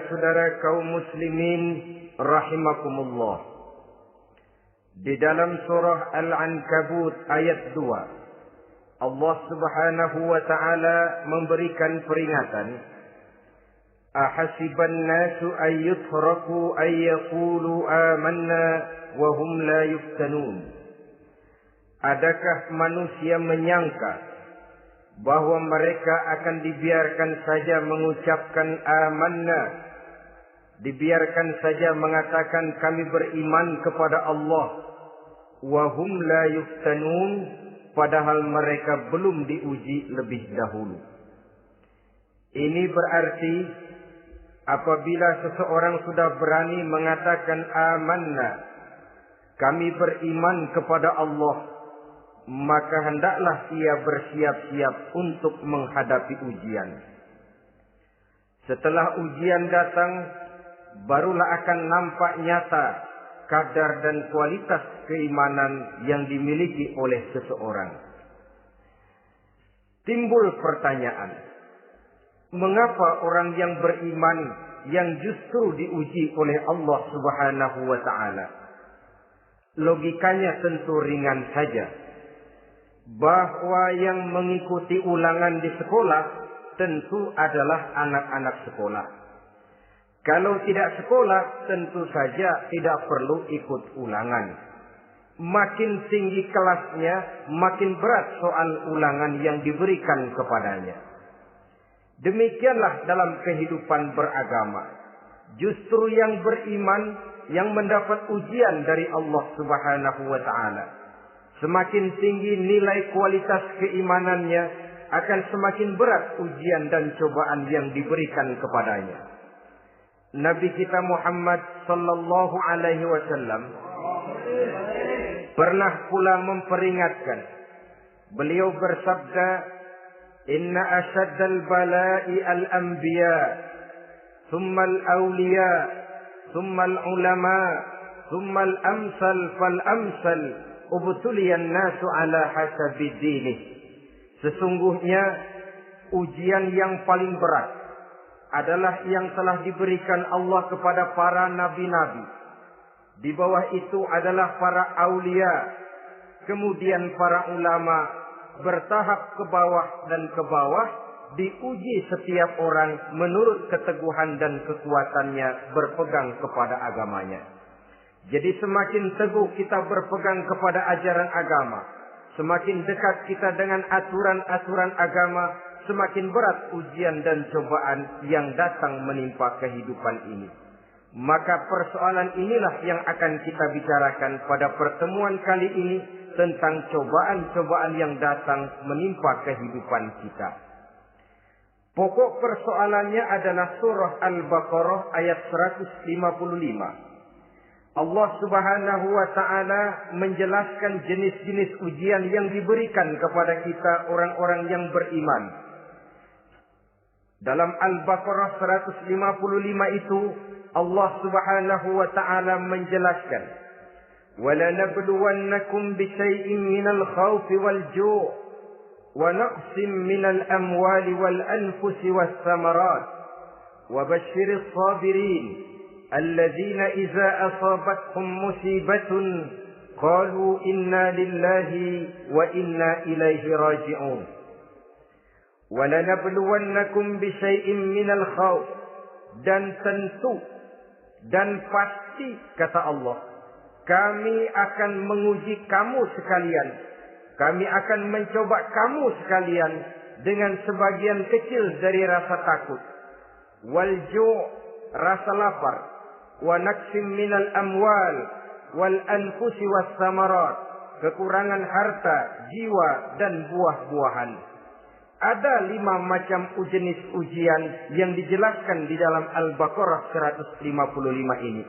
saudara-saudara kaum muslimin rahimakumullah. Di dalam surah Al-Ankabut ayat 2, Allah Subhanahu wa taala memberikan peringatan, ahasiban nasu ayyutraku ayyaqulu amanna wa hum la yuftanun. Adakah manusia menyangka bahwa mereka akan dibiarkan saja mengucapkan amanna, dibiarkan saja mengatakan kami beriman kepada Allah, wa hum la yuftanun, padahal mereka belum diuji lebih dahulu. Ini berarti apabila seseorang sudah berani mengatakan amanna, kami beriman kepada Allah, maka hendaklah ia bersiap-siap untuk menghadapi ujian. Setelah ujian datang, barulah akan nampak nyata kadar dan kualitas keimanan yang dimiliki oleh seseorang. Timbul pertanyaan, mengapa orang yang beriman yang justru diuji oleh Allah Subhanahu wa taala? Logikanya tentu ringan saja, bahwa yang mengikuti ulangan di sekolah tentu adalah anak-anak sekolah. Kalau tidak sekolah, tentu saja tidak perlu ikut ulangan. Makin tinggi kelasnya, makin berat soal ulangan yang diberikan kepadanya. Demikianlah dalam kehidupan beragama. Justru yang beriman yang mendapat ujian dari Allah Subhanahu wa taala. Semakin tinggi nilai kualitas keimanannya, akan semakin berat ujian dan cobaan yang diberikan kepadanya. Nabi kita Muhammad sallallahu alaihi wasallam pernah pula memperingatkan. Beliau bersabda, "Inna asyaddal bala'i al-anbiya, thumma al-awliya, thumma al-ulama, thumma al-amsal fal-amsal. Ubtuliyan nasu ala hasabi dinih." Sesungguhnya ujian yang paling berat adalah yang telah diberikan Allah kepada para nabi-nabi. Di bawah itu adalah para aulia, kemudian para ulama, bertahap ke bawah dan ke bawah, diuji setiap orang menurut keteguhan dan kekuatannya berpegang kepada agamanya. Jadi semakin teguh kita berpegang kepada ajaran agama, semakin dekat kita dengan aturan-aturan agama, semakin berat ujian dan cobaan yang datang menimpa kehidupan ini. Maka persoalan inilah yang akan kita bicarakan pada pertemuan kali ini, tentang cobaan-cobaan yang datang menimpa kehidupan kita. Pokok persoalannya adalah surah Al-Baqarah ayat 155. Allah Subhanahu wa taala menjelaskan jenis-jenis ujian yang diberikan kepada kita orang-orang yang beriman. Dalam Al-Baqarah 155 itu Allah Subhanahu wa taala menjelaskan, "Walanabluwannakum bisyai'in minal khawfi wal ju' wa naqsin minal amwali wal anfusi was samarat wa basyyiris sabirin الذين إذا أصابتهم مصيبة قالوا إنا لله وإنا إليه راجعون ولنبلونكم بشيء من الخوف." Dan tentu dan pasti kata Allah, kami akan menguji kamu sekalian, kami akan mencoba kamu sekalian dengan sebagian kecil dari rasa takut, wal ju', rasa lapar, wa naqsim minal amwal wal anfusi was samarat, kekurangan harta, jiwa dan buah-buahan. Ada 5 macam jenis ujian yang dijelaskan di dalam Al-Baqarah 155 ini.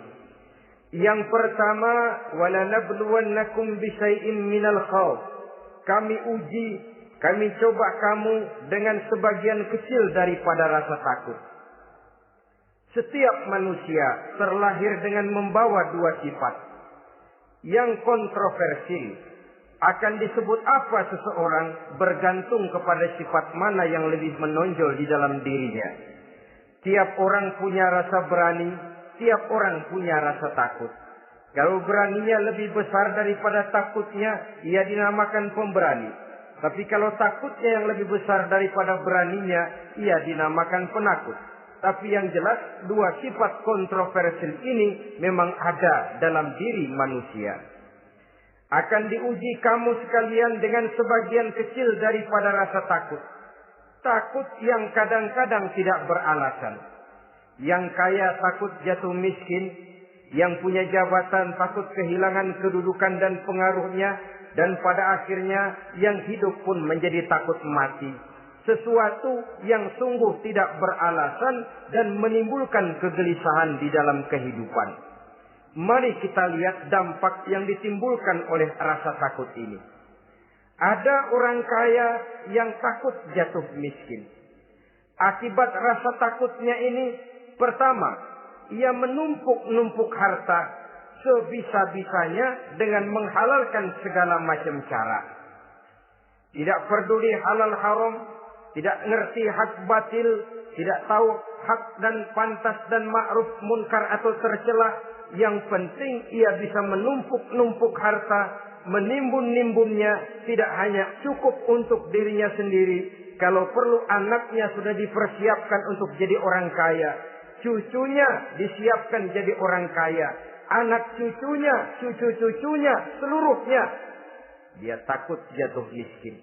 Yang pertama, walanabluwannakum bisyai'in minal khawf. Kami uji, kami coba kamu dengan sebagian kecil daripada rasa takut. Setiap manusia terlahir dengan membawa 2 sifat. Yang kontroversi, akan disebut apa seseorang bergantung kepada sifat mana yang lebih menonjol di dalam dirinya. Tiap orang punya rasa berani, tiap orang punya rasa takut. Kalau beraninya lebih besar daripada takutnya, ia dinamakan pemberani. Tapi kalau takutnya yang lebih besar daripada beraninya, ia dinamakan penakut. Tapi yang jelas, dua sifat kontroversial ini memang ada dalam diri manusia. Akan diuji kamu sekalian dengan sebagian kecil daripada rasa takut. Takut yang kadang-kadang tidak beralasan. Yang kaya takut jatuh miskin. Yang punya jabatan takut kehilangan kedudukan dan pengaruhnya. Dan pada akhirnya yang hidup pun menjadi takut mati. Sesuatu yang sungguh tidak beralasan dan menimbulkan kegelisahan di dalam kehidupan. Mari kita lihat dampak yang ditimbulkan oleh rasa takut ini. Ada orang kaya yang takut jatuh miskin. Akibat rasa takutnya ini, pertama, ia menumpuk-numpuk harta sebisa-bisanya dengan menghalalkan segala macam cara. Tidak peduli halal haram, tidak ngerti hak batil, tidak tahu hak dan pantas dan ma'ruf munkar atau tercela. Yang penting ia bisa menumpuk-numpuk harta, menimbun-nimbunnya, tidak hanya cukup untuk dirinya sendiri. Kalau perlu anaknya sudah dipersiapkan untuk jadi orang kaya. Cucunya disiapkan jadi orang kaya. Anak cucunya, cucu-cucunya, seluruhnya. Dia takut jatuh miskin.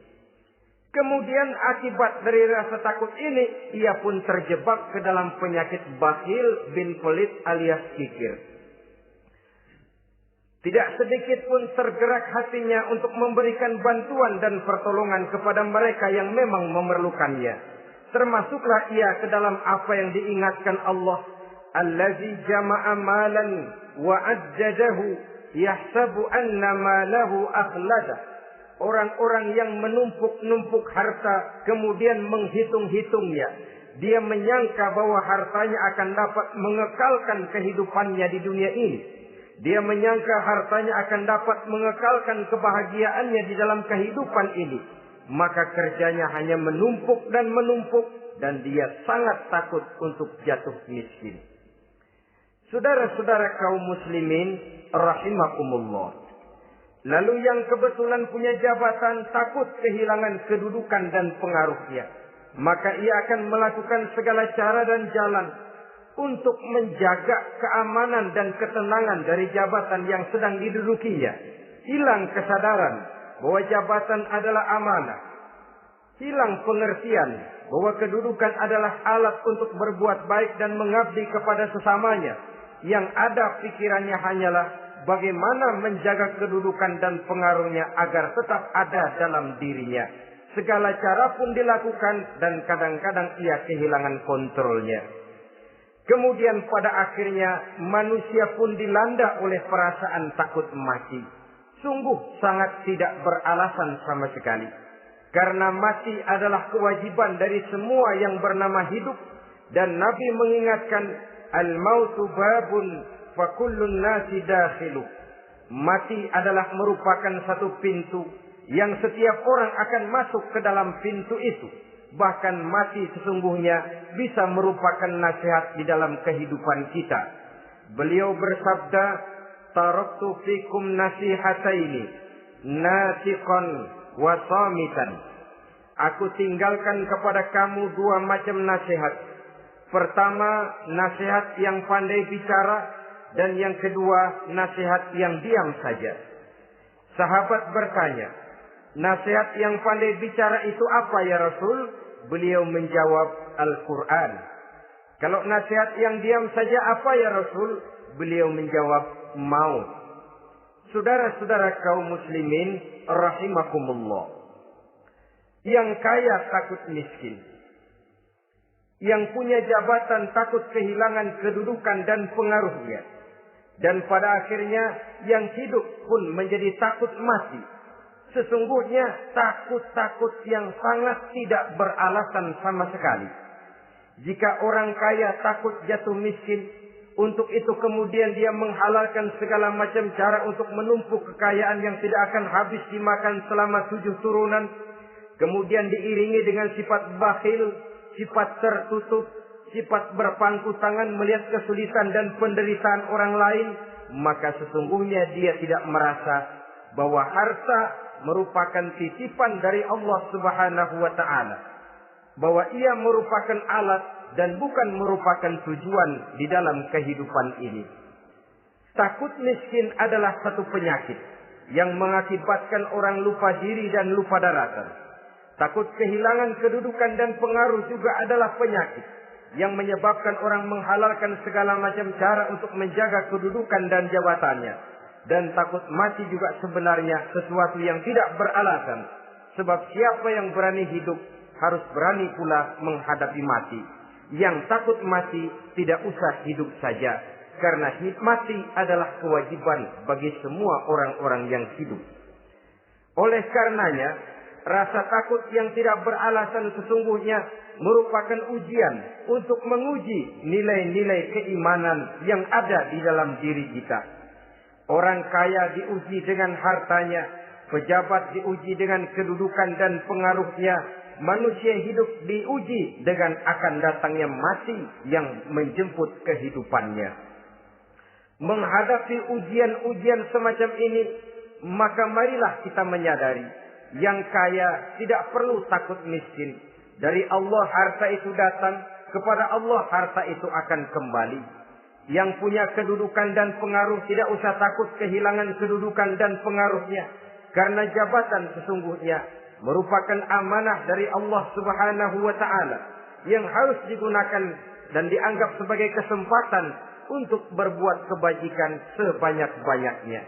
Kemudian akibat dari rasa takut ini, ia pun terjebak ke dalam penyakit bakhil bin pelit alias kikir. Tidak sedikit pun tergerak hatinya untuk memberikan bantuan dan pertolongan kepada mereka yang memang memerlukannya. Termasuklah ia ke dalam apa yang diingatkan Allah. Allazi jama'a malan wa addadahu yahsabu anna malahu akhladah. Orang-orang yang menumpuk-numpuk harta kemudian menghitung-hitungnya. Dia menyangka bahwa hartanya akan dapat mengekalkan kehidupannya di dunia ini. Dia menyangka hartanya akan dapat mengekalkan kebahagiaannya di dalam kehidupan ini. Maka kerjanya hanya menumpuk dan menumpuk. Dan dia sangat takut untuk jatuh miskin. Saudara-saudara kaum muslimin rahimakumullah. Lalu yang kebetulan punya jabatan takut kehilangan kedudukan dan pengaruhnya. Maka ia akan melakukan segala cara dan jalan untuk menjaga keamanan dan ketenangan dari jabatan yang sedang didudukinya. Hilang kesadaran bahwa jabatan adalah amanah. Hilang pengertian bahwa kedudukan adalah alat untuk berbuat baik dan mengabdi kepada sesamanya. Yang ada pikirannya hanyalah bagaimana menjaga kedudukan dan pengaruhnya agar tetap ada dalam dirinya. Segala cara pun dilakukan dan kadang-kadang ia kehilangan kontrolnya. Kemudian pada akhirnya manusia pun dilanda oleh perasaan takut mati. Sungguh sangat tidak beralasan sama sekali. Karena mati adalah kewajiban dari semua yang bernama hidup. Dan Nabi mengingatkan, al-mautu babun fa kullun nasi dakhilu. Mati adalah merupakan satu pintu yang setiap orang akan masuk ke dalam pintu itu. Bahkan mati sesungguhnya bisa merupakan nasihat di dalam kehidupan kita. Beliau bersabda, taraktu fikum nasihataini, natiqan wa samitan. Aku tinggalkan kepada kamu dua macam nasihat. Pertama, nasihat yang pandai bicara, dan yang kedua, nasihat yang diam saja. Sahabat bertanya, nasihat yang pandai bicara itu apa ya Rasul? Beliau menjawab, Al-Quran. Kalau nasihat yang diam saja apa ya Rasul? Beliau menjawab, maut. Saudara-saudara kaum muslimin rahimakumullah. Yang kaya takut miskin. Yang punya jabatan takut kehilangan kedudukan dan pengaruhnya. Dan pada akhirnya yang hidup pun menjadi takut mati. Sesungguhnya takut-takut yang sangat tidak beralasan sama sekali. Jika orang kaya takut jatuh miskin, untuk itu kemudian dia menghalalkan segala macam cara untuk menumpuk kekayaan yang tidak akan habis dimakan selama 7 turunan. Kemudian diiringi dengan sifat bakhil, sifat tertutup, sifat berpangku tangan melihat kesulitan dan penderitaan orang lain, maka sesungguhnya dia tidak merasa bahwa harta merupakan titipan dari Allah Subhanahu wa taala, bahwa ia merupakan alat dan bukan merupakan tujuan di dalam kehidupan ini. Takut miskin adalah satu penyakit yang mengakibatkan orang lupa diri dan lupa daratan. Takut kehilangan kedudukan dan pengaruh juga adalah penyakit yang menyebabkan orang menghalalkan segala macam cara untuk menjaga kedudukan dan jabatannya. Dan takut mati juga sebenarnya sesuatu yang tidak beralasan. Sebab siapa yang berani hidup harus berani pula menghadapi mati. Yang takut mati tidak usah hidup saja. Karena mati adalah kewajiban bagi semua orang-orang yang hidup. Oleh karenanya, rasa takut yang tidak beralasan sesungguhnya merupakan ujian untuk menguji nilai-nilai keimanan yang ada di dalam diri kita. Orang kaya diuji dengan hartanya, pejabat diuji dengan kedudukan dan pengaruhnya, manusia hidup diuji dengan akan datangnya mati yang menjemput kehidupannya. Menghadapi ujian-ujian semacam ini, maka marilah kita menyadari, yang kaya tidak perlu takut miskin. Dari Allah harta itu datang, kepada Allah harta itu akan kembali. Yang punya kedudukan dan pengaruh tidak usah takut kehilangan kedudukan dan pengaruhnya. Karena jabatan sesungguhnya merupakan amanah dari Allah Subhanahu wa taala yang harus digunakan dan dianggap sebagai kesempatan untuk berbuat kebajikan sebanyak-banyaknya.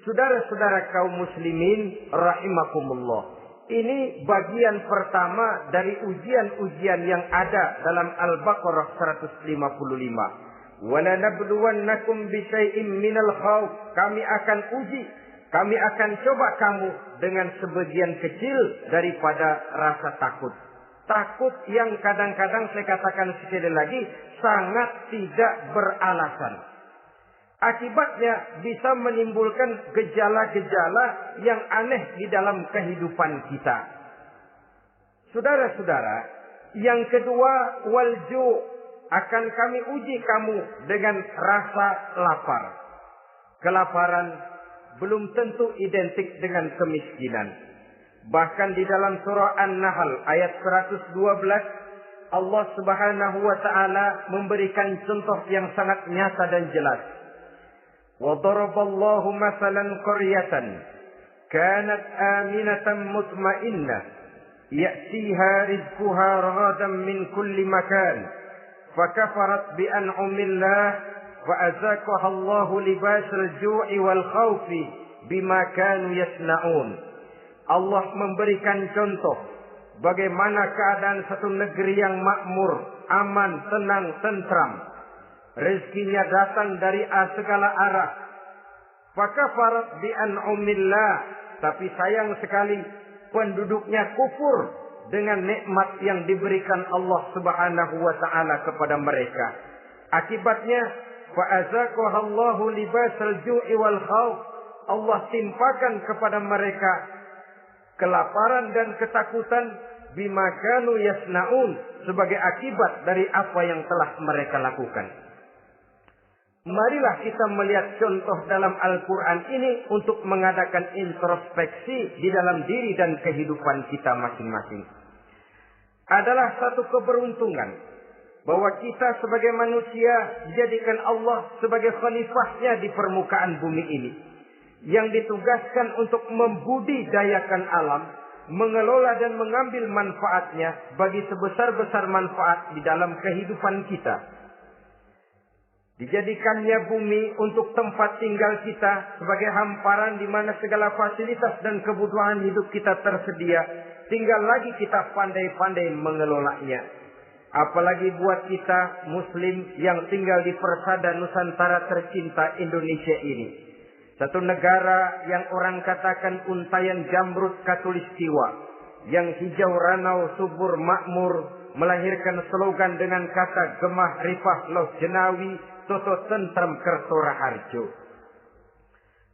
Saudara-saudara kaum muslimin rahimakumullah. Ini bagian pertama dari ujian-ujian yang ada dalam Al-Baqarah 155. Wala nabluwannakum bisyai'im minal khauf. Kami akan uji, kami akan coba kamu dengan sebagian kecil daripada rasa takut. Takut yang kadang-kadang saya katakan sekali lagi sangat tidak beralasan. Akibatnya bisa menimbulkan gejala-gejala yang aneh di dalam kehidupan kita. Saudara-saudara, yang kedua, walju, akan kami uji kamu dengan rasa lapar. Kelaparan belum tentu identik dengan kemiskinan. Bahkan di dalam surah An-Nahl ayat 112, Allah Subhanahu wa taala memberikan contoh yang sangat nyata dan jelas. وَضَرَبَ اللَّهُ مَثَلًا قَرْيَةً كَانَتْ آمِنَةً مُطْمَئِنَّةً يَأْتِيهَا رِزْقُهَا رَغَدًا مِنْ كُلِّ مَكَانٍ فَكَفَرَتْ بِأَنْعُمِ اللَّهِ فَأَذَاقَهَا اللَّهُ لِبَاسَ الْجُوعِ وَالْخَوْفِ بِمَا كَانُوا يَصْنَعُونَ. Allah memberikan contoh bagaimana keadaan satu negeri yang makmur, aman, tenang, tentram. Rezekinya datang dari segala arah. Fakafarat bi an'umillah, tapi sayang sekali penduduknya kufur dengan nikmat yang diberikan Allah Subhanahu wa taala kepada mereka. Akibatnya fa'azaqahallahu libasal ju'i wal khauf. Allah timpakan kepada mereka kelaparan dan ketakutan bima kanu yasnaun, sebagai akibat dari apa yang telah mereka lakukan. Marilah kita melihat contoh dalam Al-Quran ini untuk mengadakan introspeksi di dalam diri dan kehidupan kita masing-masing. Adalah satu keberuntungan bahwa kita sebagai manusia dijadikan Allah sebagai khalifahnya di permukaan bumi ini, yang ditugaskan untuk membudidayakan alam, mengelola dan mengambil manfaatnya bagi sebesar-besar manfaat di dalam kehidupan kita. Dijadikannya bumi untuk tempat tinggal kita sebagai hamparan di mana segala fasilitas dan kebutuhan hidup kita tersedia. Tinggal lagi kita pandai-pandai mengelolanya. Apalagi buat kita muslim yang tinggal di persada Nusantara tercinta Indonesia ini. Satu negara yang orang katakan untayan jamrut katulistiwa, yang hijau ranau subur makmur, melahirkan slogan dengan kata gemah rifah loh jenawi toto tentram kerto raharjo.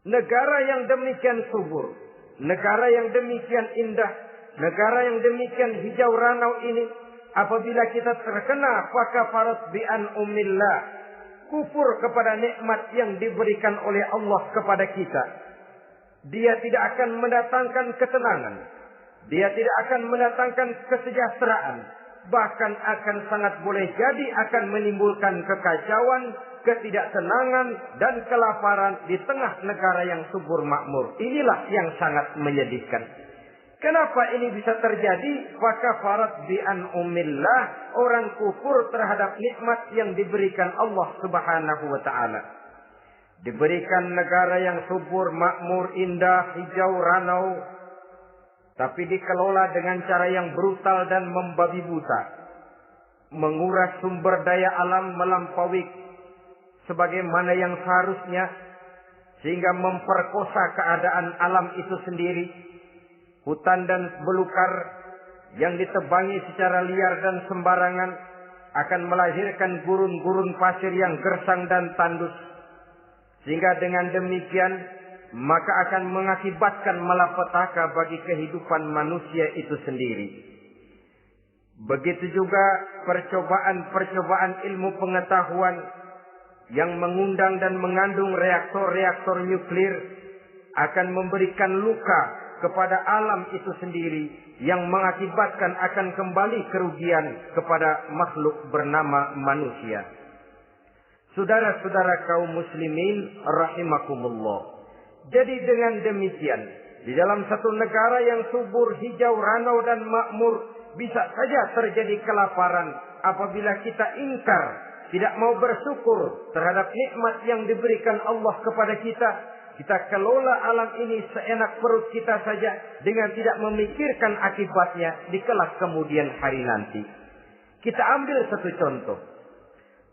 Negara yang demikian subur, negara yang demikian indah, negara yang demikian hijau ranau ini apabila kita terkena fakafarat bi an'umillah, kufur kepada nikmat yang diberikan oleh Allah kepada kita, dia tidak akan mendatangkan ketenangan, dia tidak akan mendatangkan kesejahteraan, bahkan akan sangat boleh jadi akan menimbulkan kekacauan, ketidaktenangan dan kelaparan di tengah negara yang subur makmur. Inilah yang sangat menyedihkan. Kenapa ini bisa terjadi? Fakafarat bi an'umillah, orang kufur terhadap nikmat yang diberikan Allah Subhanahu wa taala. Diberikan negara yang subur, makmur, indah, hijau, ranau, tapi dikelola dengan cara yang brutal dan membabi buta. Menguras sumber daya alam melampaui sebagaimana yang seharusnya, sehingga memperkosa keadaan alam itu sendiri. Hutan dan belukar yang ditebangi secara liar dan sembarangan akan melahirkan gurun-gurun pasir yang gersang dan tandus, sehingga dengan demikian maka akan mengakibatkan malapetaka bagi kehidupan manusia itu sendiri. Begitu juga percobaan-percobaan ilmu pengetahuan yang mengundang dan mengandung reaktor-reaktor nuklir akan memberikan luka kepada alam itu sendiri, yang mengakibatkan akan kembali kerugian kepada makhluk bernama manusia. Saudara-saudara kaum muslimin rahimakumullah. Jadi dengan demikian, di dalam satu negara yang subur, hijau, ranau dan makmur, bisa saja terjadi kelaparan apabila kita ingkar, tidak mau bersyukur terhadap nikmat yang diberikan Allah kepada kita. Kita kelola alam ini seenak perut kita saja dengan tidak memikirkan akibatnya di kelak kemudian hari nanti. Kita ambil satu contoh.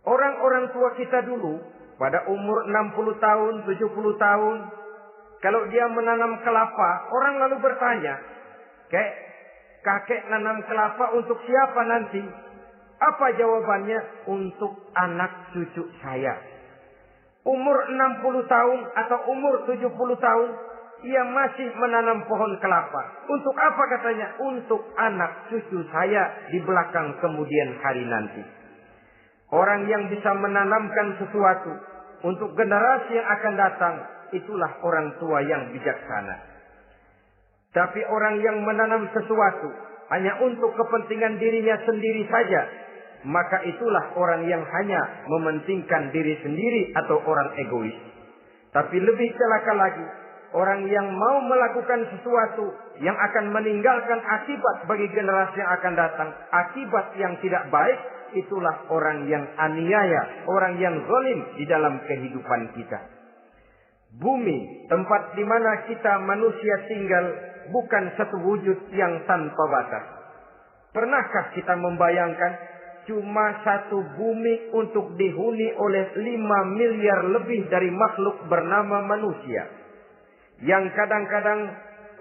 Orang-orang tua kita dulu pada umur 60 tahun, 70 tahun, kalau dia menanam kelapa, orang lalu bertanya, kakek nanam kelapa untuk siapa nanti? Apa jawabannya? Untuk anak cucu saya. Umur 60 tahun atau umur 70 tahun, ia masih menanam pohon kelapa. Untuk apa katanya? Untuk anak cucu saya di belakang kemudian hari nanti. Orang yang bisa menanamkan sesuatu untuk generasi yang akan datang, itulah orang tua yang bijaksana. Tapi orang yang menanam sesuatu hanya untuk kepentingan dirinya sendiri saja, maka itulah orang yang hanya mementingkan diri sendiri atau orang egois. Tapi lebih celaka lagi, orang yang mau melakukan sesuatu yang akan meninggalkan akibat bagi generasi yang akan datang, akibat yang tidak baik, itulah orang yang aniaya, orang yang zalim di dalam kehidupan kita. Bumi, tempat di mana kita manusia tinggal, bukan satu wujud yang tanpa batas. Pernahkah kita membayangkan cuma satu bumi untuk dihuni oleh 5 miliar lebih dari makhluk bernama manusia, yang kadang-kadang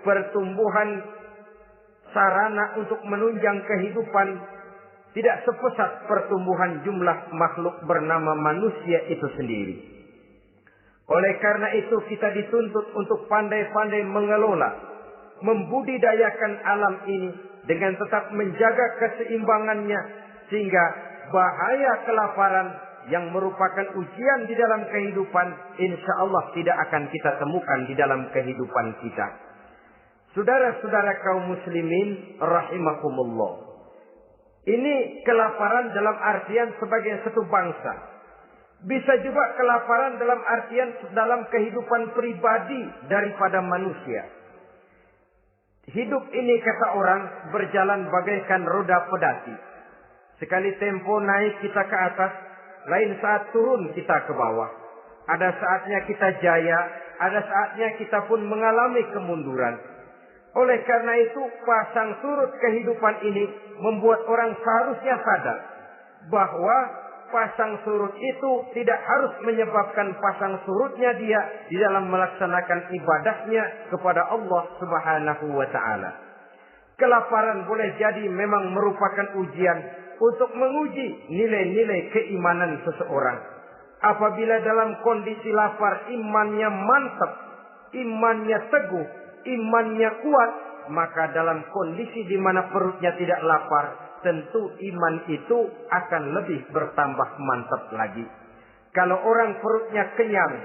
pertumbuhan sarana untuk menunjang kehidupan tidak sepesat pertumbuhan jumlah makhluk bernama manusia itu sendiri. Oleh karena itu kita dituntut untuk pandai-pandai mengelola, membudidayakan alam ini dengan tetap menjaga keseimbangannya, sehingga bahaya kelaparan yang merupakan ujian di dalam kehidupan, insya Allah tidak akan kita temukan di dalam kehidupan kita. Saudara-saudara kaum muslimin rahimakumullah. Ini kelaparan dalam artian sebagai satu bangsa. Bisa juga kelaparan dalam artian dalam kehidupan pribadi daripada manusia. Hidup ini kata orang berjalan bagaikan roda pedati. Sekali tempo naik kita ke atas, lain saat turun kita ke bawah. Ada saatnya kita jaya, ada saatnya kita pun mengalami kemunduran. Oleh karena itu, pasang surut kehidupan ini membuat orang seharusnya sadar bahwa pasang surut itu tidak harus menyebabkan pasang surutnya dia di dalam melaksanakan ibadahnya kepada Allah Subhanahu wa taala. Kelaparan boleh jadi memang merupakan ujian untuk menguji nilai-nilai keimanan seseorang. Apabila dalam kondisi lapar imannya mantap, imannya teguh, imannya kuat, maka dalam kondisi di mana perutnya tidak lapar, tentu iman itu akan lebih bertambah mantap lagi. Kalau orang perutnya kenyang,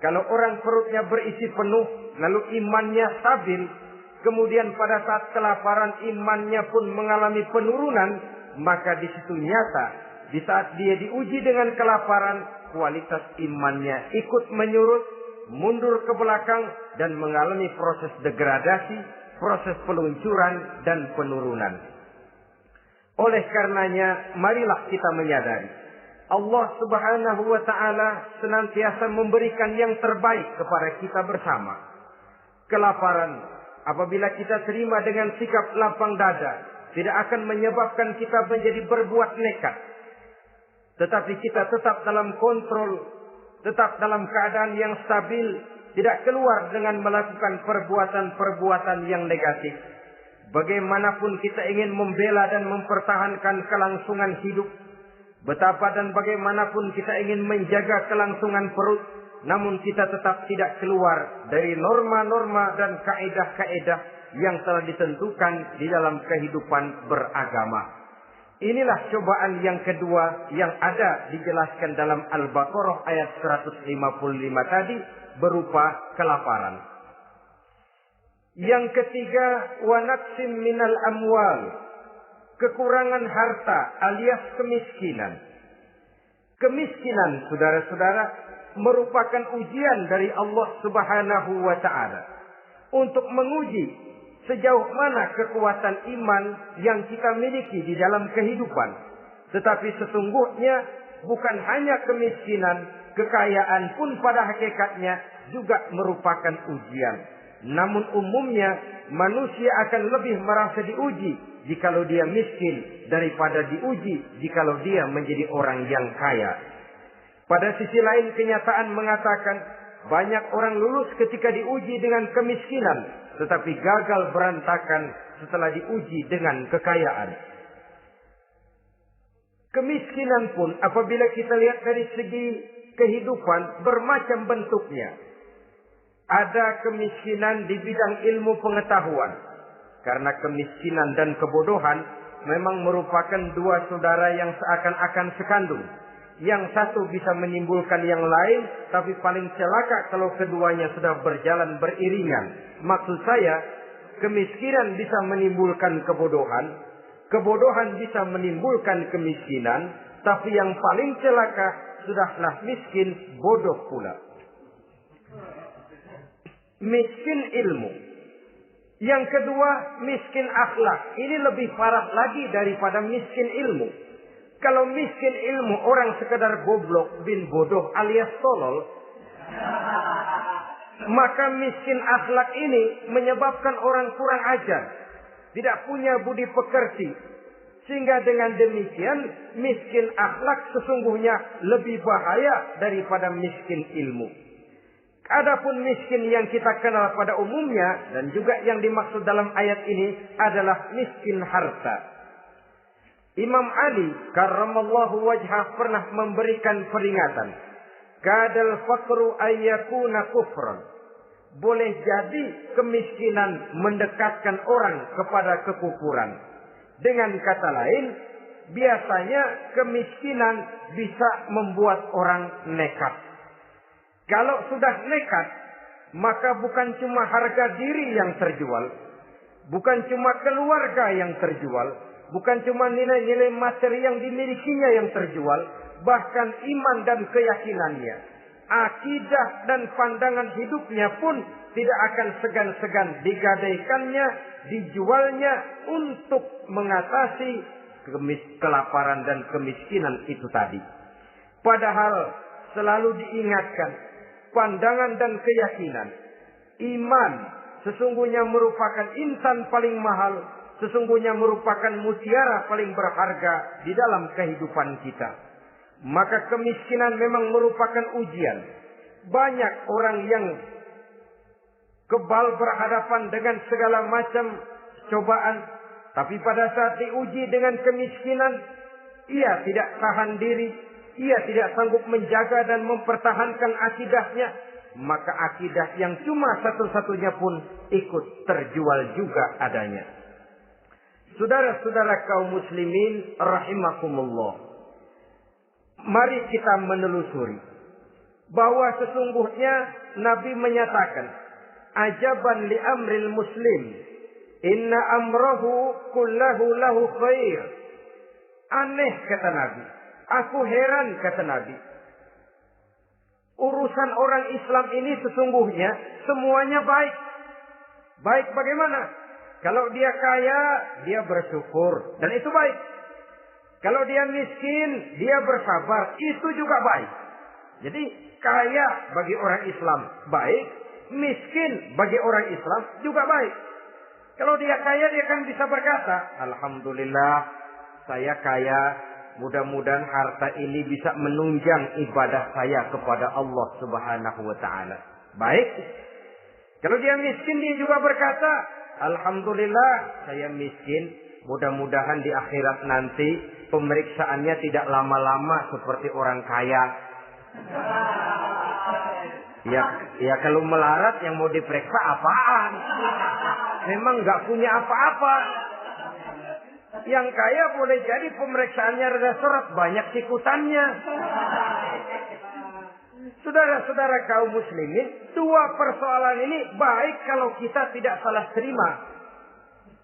kalau orang perutnya berisi penuh, lalu imannya stabil, kemudian pada saat kelaparan imannya pun mengalami penurunan, maka di situ nyata, di saat dia diuji dengan kelaparan, kualitas imannya ikut menyurut, mundur ke belakang, dan mengalami proses degradasi, proses peluncuran dan penurunan. Oleh karenanya, marilah kita menyadari Allah Subhanahu wa ta'ala senantiasa memberikan yang terbaik kepada kita bersama. Kelaparan, apabila kita terima dengan sikap lapang dada, tidak akan menyebabkan kita menjadi berbuat nekat. Tetapi kita tetap dalam kontrol, tetap dalam keadaan yang stabil, tidak keluar dengan melakukan perbuatan-perbuatan yang negatif. Bagaimanapun kita ingin membela dan mempertahankan kelangsungan hidup, betapa dan bagaimanapun kita ingin menjaga kelangsungan perut, namun kita tetap tidak keluar dari norma-norma dan kaedah-kaedah yang telah ditentukan di dalam kehidupan beragama. Inilah cobaan yang kedua yang ada dijelaskan dalam Al-Baqarah ayat 155 tadi, berupa kelaparan. Yang ketiga, wa naqsim minal amwal, kekurangan harta alias kemiskinan. Kemiskinan, saudara-saudara, merupakan ujian dari Allah Subhanahu wa ta'ala untuk menguji sejauh mana kekuatan iman yang kita miliki di dalam kehidupan. Tetapi sesungguhnya bukan hanya kemiskinan, kekayaan pun pada hakikatnya juga merupakan ujian. Namun umumnya manusia akan lebih merasa diuji jikalau dia miskin daripada diuji jikalau dia menjadi orang yang kaya. Pada sisi lain kenyataan mengatakan banyak orang lulus ketika diuji dengan kemiskinan, tetapi gagal berantakan setelah diuji dengan kekayaan. Kemiskinan pun apabila kita lihat dari segi kehidupan bermacam bentuknya. Ada kemiskinan di bidang ilmu pengetahuan. Karena kemiskinan dan kebodohan memang merupakan dua saudara yang seakan-akan sekandung. Yang satu bisa menimbulkan yang lain, tapi paling celaka kalau keduanya sudah berjalan beriringan. Maksud saya, kemiskinan bisa menimbulkan kebodohan, kebodohan bisa menimbulkan kemiskinan, tapi yang paling celaka sudahlah miskin, bodoh pula. Miskin ilmu. Yang kedua, miskin akhlak. Ini lebih parah lagi daripada miskin ilmu. Kalau miskin ilmu orang sekedar goblok bin bodoh alias tolol, maka miskin akhlak ini menyebabkan orang kurang ajar, tidak punya budi pekerti. Sehingga dengan demikian miskin akhlak sesungguhnya lebih bahaya daripada miskin ilmu. Adapun miskin yang kita kenal pada umumnya dan juga yang dimaksud dalam ayat ini adalah miskin harta. Imam Ali karramallahu wajhah pernah memberikan peringatan. Kadal faqru ayyakuna kufran. Boleh jadi kemiskinan mendekatkan orang kepada kekufuran. Dengan kata lain, biasanya kemiskinan bisa membuat orang nekat. Kalau sudah nekat, maka bukan cuma harga diri yang terjual, bukan cuma keluarga yang terjual, bukan cuma nilai-nilai materi yang dimilikinya yang terjual, bahkan iman dan keyakinannya, akidah dan pandangan hidupnya pun tidak akan segan-segan digadaikannya, dijualnya untuk mengatasi kelaparan dan kemiskinan itu tadi. Padahal selalu diingatkan, pandangan dan keyakinan, iman sesungguhnya merupakan insan paling mahal, sesungguhnya merupakan mutiara paling berharga di dalam kehidupan kita. Maka kemiskinan memang merupakan ujian. Banyak orang yang kebal berhadapan dengan segala macam cobaan, tapi pada saat diuji dengan kemiskinan, ia tidak tahan diri. Ia tidak sanggup menjaga dan mempertahankan akidahnya. Maka akidah yang cuma satu-satunya pun ikut terjual juga adanya. Saudara-saudara kaum muslimin rahimakumullah. Mari kita menelusuri bahwa sesungguhnya Nabi menyatakan, ajaban li amril muslim, inna amrahu kullahu lahu khair. Aneh kata Nabi, aku heran kata Nabi. Urusan orang Islam ini sesungguhnya semuanya baik. Baik bagaimana? Kalau dia kaya, dia bersyukur. Dan itu baik. Kalau dia miskin, dia bersabar. Itu juga baik. Jadi kaya bagi orang Islam baik. Miskin bagi orang Islam juga baik. Kalau dia kaya, dia kan bisa berkata, alhamdulillah saya kaya. Mudah-mudahan harta ini bisa menunjang ibadah saya kepada Allah Subhanahu wa ta'ala. Baik. Kalau dia miskin, dia juga berkata, alhamdulillah saya miskin. Mudah-mudahan di akhirat nanti pemeriksaannya tidak lama-lama seperti orang kaya. Ya kalau melarat yang mau diperiksa apaan? Memang nggak punya apa-apa. Yang kaya boleh jadi pemeriksaannya rada seret, banyak sikutannya. Saudara-saudara kaum muslimin, dua persoalan ini baik kalau kita tidak salah terima.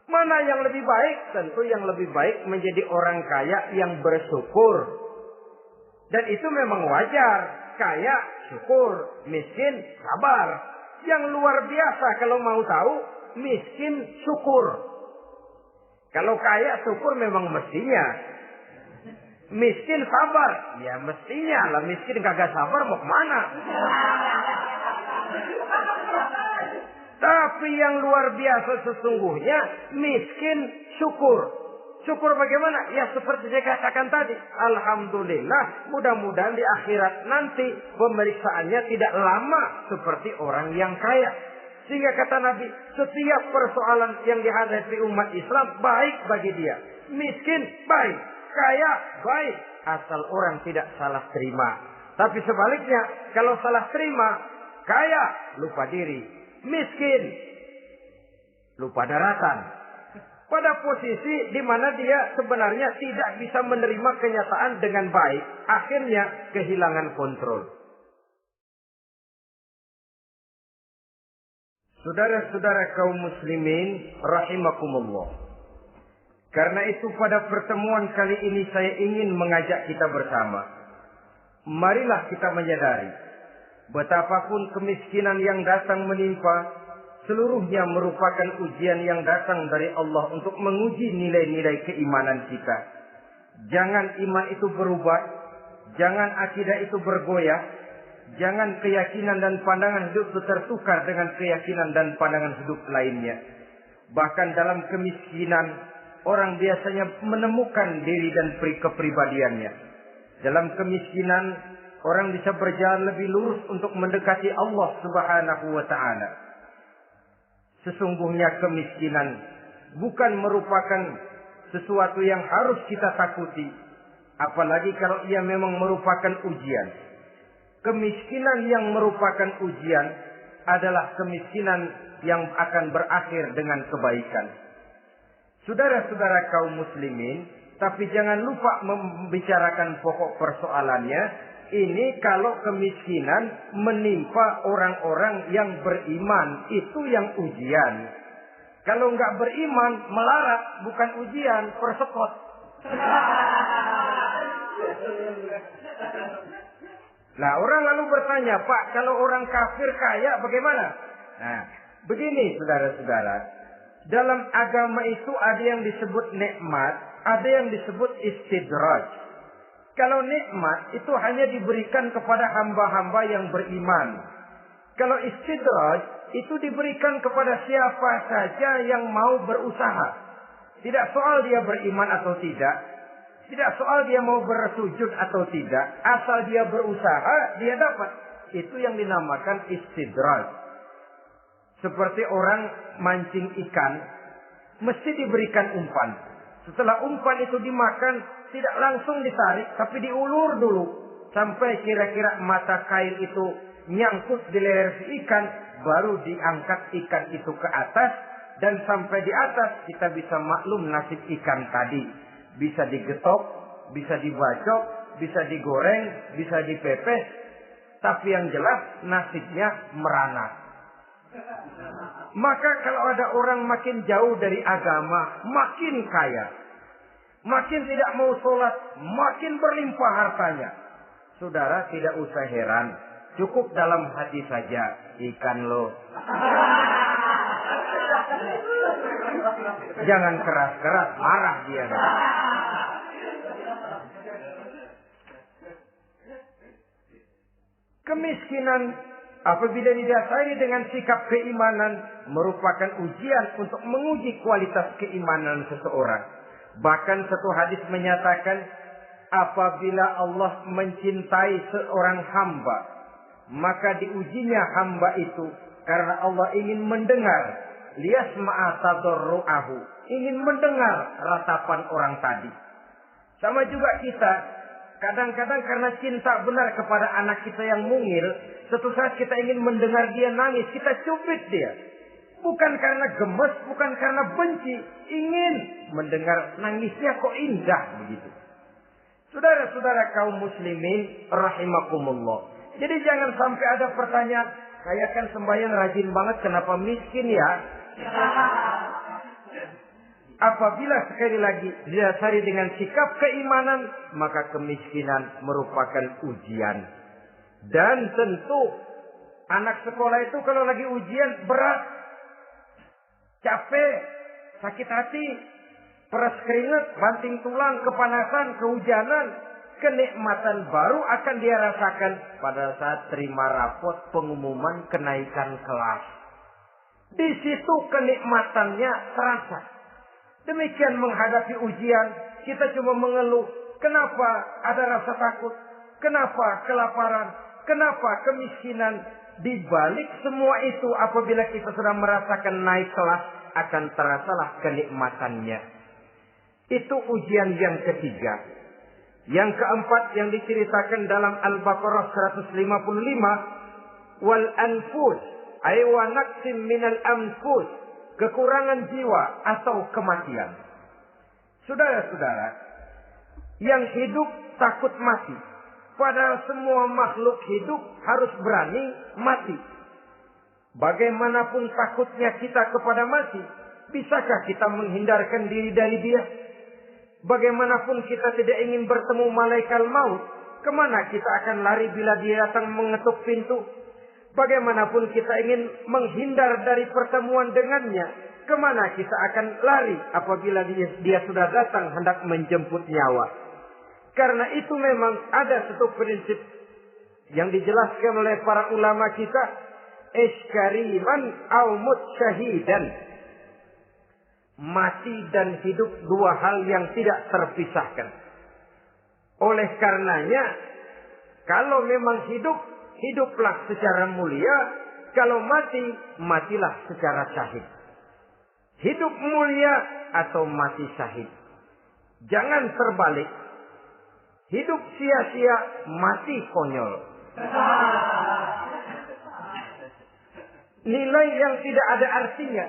Mana yang lebih baik? Tentu yang lebih baik menjadi orang kaya yang bersyukur. Dan itu memang wajar. Kaya, syukur. Miskin, sabar. Yang luar biasa kalau mau tahu, miskin, syukur. Kalau kaya, syukur memang mestinya. Miskin, sabar. Ya mestinya lah. Miskin kagak sabar mau kemana? Tapi yang luar biasa sesungguhnya, miskin, syukur. Syukur bagaimana? Ya seperti saya katakan tadi. Alhamdulillah, mudah-mudahan di akhirat nanti pemeriksaannya tidak lama seperti orang yang kaya. Sehingga kata Nabi, setiap persoalan yang dihadapi umat Islam baik bagi dia. Miskin, baik. Kaya, baik. Asal orang tidak salah terima. Tapi sebaliknya, kalau salah terima, kaya, lupa diri. Miskin, lupa daratan. Pada posisi di mana dia sebenarnya tidak bisa menerima kenyataan dengan baik. Akhirnya kehilangan kontrol. Saudara-saudara kaum muslimin rahimakumullah. Karena itu pada pertemuan kali ini saya ingin mengajak kita bersama. Marilah kita menyadari betapapun kemiskinan yang datang menimpa, seluruhnya merupakan ujian yang datang dari Allah untuk menguji nilai-nilai keimanan kita. Jangan iman itu berubah, jangan akidah itu bergoyah. Jangan keyakinan dan pandangan hidup itu tertukar dengan keyakinan dan pandangan hidup lainnya. Bahkan dalam kemiskinan, orang biasanya menemukan diri dan kepribadiannya. Dalam kemiskinan, orang bisa berjalan lebih lurus untuk mendekati Allah Subhanahu wa ta'ala. Sesungguhnya kemiskinan bukan merupakan sesuatu yang harus kita takuti. Apalagi kalau ia memang merupakan ujian. Kemiskinan yang merupakan ujian adalah kemiskinan yang akan berakhir dengan kebaikan. Saudara-saudara kaum muslimin, tapi jangan lupa membicarakan pokok persoalannya. Ini kalau kemiskinan menimpa orang-orang yang beriman, itu yang ujian. Kalau nggak beriman, melarat, bukan ujian, persekot. Nah, orang lalu bertanya, Pak, kalau orang kafir kaya bagaimana? Nah, begini saudara-saudara. Dalam agama itu ada yang disebut nikmat, ada yang disebut istidraj. Kalau nikmat itu hanya diberikan kepada hamba-hamba yang beriman. Kalau istidraj itu diberikan kepada siapa saja yang mau berusaha. Tidak soal dia beriman atau tidak. Tidak soal dia mau bersujud atau tidak. Asal dia berusaha, dia dapat. Itu yang dinamakan istidraj. Seperti orang mancing ikan, mesti diberikan umpan. Setelah umpan itu dimakan, tidak langsung ditarik, tapi diulur dulu. Sampai kira-kira mata kail itu nyangkut di leher si ikan, baru diangkat ikan itu ke atas, dan sampai di atas, kita bisa maklum nasib ikan tadi. Bisa digetok, bisa dibacok, bisa digoreng, bisa dipepes. Tapi yang jelas nasibnya merana. Maka kalau ada orang makin jauh dari agama, makin kaya, makin tidak mau sholat, makin berlimpah hartanya. Saudara tidak usah heran. Cukup dalam hati saja. Ikan lo. Jangan keras-keras, marah dia. Kemiskinan apabila didasari dengan sikap keimanan merupakan ujian untuk menguji kualitas keimanan seseorang. Bahkan satu hadis menyatakan apabila Allah mencintai seorang hamba, maka diujinya hamba itu karena Allah ingin mendengar liyasma'a tadarru'ahu, ingin mendengar ratapan orang tadi. Sama juga kita, kadang-kadang karena cinta benar kepada anak kita yang mungil, suatu saat kita ingin mendengar dia nangis, kita cubit dia. Bukan karena gemes, bukan karena benci, ingin mendengar nangisnya kok indah begitu. Saudara-saudara kaum muslimin rahimakumullah. Jadi jangan sampai ada pertanyaan, saya kan sembahyang rajin banget, kenapa miskin ya? Apabila sekali lagi didasari dengan sikap keimanan, maka kemiskinan merupakan ujian. Dan tentu anak sekolah itu kalau lagi ujian berat, capek, sakit hati, peras keringat, banting tulang, kepanasan, kehujanan. Kenikmatan baru akan dia rasakan pada saat terima rapot pengumuman kenaikan kelas. Di situ kenikmatannya terasa. Demikian menghadapi ujian, kita cuma mengeluh. Kenapa ada rasa takut? Kenapa kelaparan? Kenapa kemiskinan? Di balik semua itu, apabila kita sudah merasakan naik kelas, akan terasalah kenikmatannya. Itu ujian yang ketiga. Yang keempat yang diceritakan dalam Al-Baqarah 155, wal anfus ay wa naqsim minal anfus, kekurangan jiwa atau kematian. Saudara-saudara, yang hidup takut mati. Padahal semua makhluk hidup harus berani mati. Bagaimanapun takutnya kita kepada mati, bisakah kita menghindarkan diri dari dia? Bagaimanapun kita tidak ingin bertemu malaikat maut, kemana kita akan lari bila dia datang mengetuk pintu? Bagaimanapun kita ingin menghindar dari pertemuan dengannya, kemana kita akan lari apabila dia sudah datang hendak menjemput nyawa? Karena itu memang ada satu prinsip yang dijelaskan oleh para ulama kita, iskariman au mut syahidan. Mati dan hidup dua hal yang tidak terpisahkan. Oleh karenanya, kalau memang hidup, hiduplah secara mulia. Kalau mati, matilah secara syahid. Hidup mulia atau mati syahid. Jangan terbalik. Hidup sia-sia, mati konyol. Nilai yang tidak ada artinya.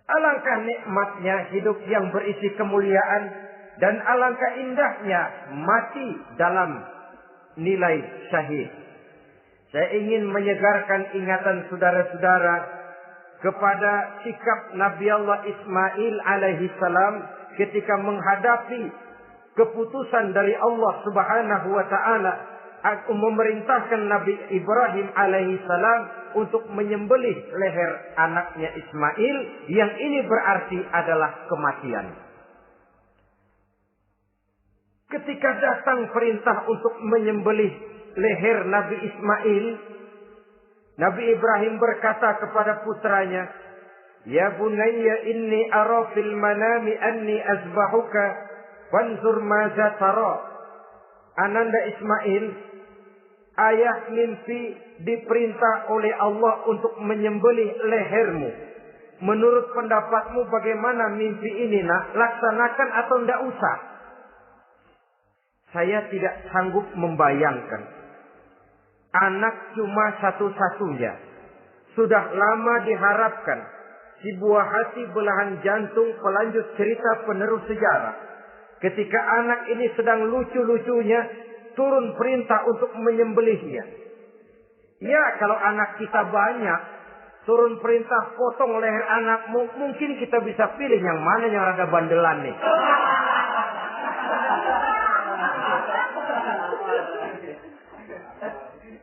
Alangkah nikmatnya hidup yang berisi kemuliaan, dan alangkah indahnya mati dalam nilai syahid. Saya ingin menyegarkan ingatan saudara-saudara kepada sikap Nabi Allah Ismail alaihi salam ketika menghadapi keputusan dari Allah Subhanahu wa taala memerintahkan Nabi Ibrahim alaihi salam untuk menyembelih leher anaknya Ismail, yang ini berarti adalah kematian. Ketika datang perintah untuk menyembelih leher Nabi Ismail, Nabi Ibrahim berkata kepada putranya, "Ya bunayya inni ara fil manami anni azbahuka fanzur maza tara." Ananda Ismail, ayah mimpi diperintah oleh Allah untuk menyembelih lehermu. Menurut pendapatmu bagaimana mimpi ini, nak? Laksanakan atau tidak usah? Saya tidak sanggup membayangkan. Anak cuma satu-satunya. Sudah lama diharapkan. si buah hati, belahan jantung, pelanjut cerita, penerus sejarah. Ketika anak ini sedang lucu-lucunya, turun perintah untuk menyembelihnya. Ya, kalau anak kita banyak, turun perintah potong leher anakmu, mungkin kita bisa pilih yang mana yang rada bandelan nih.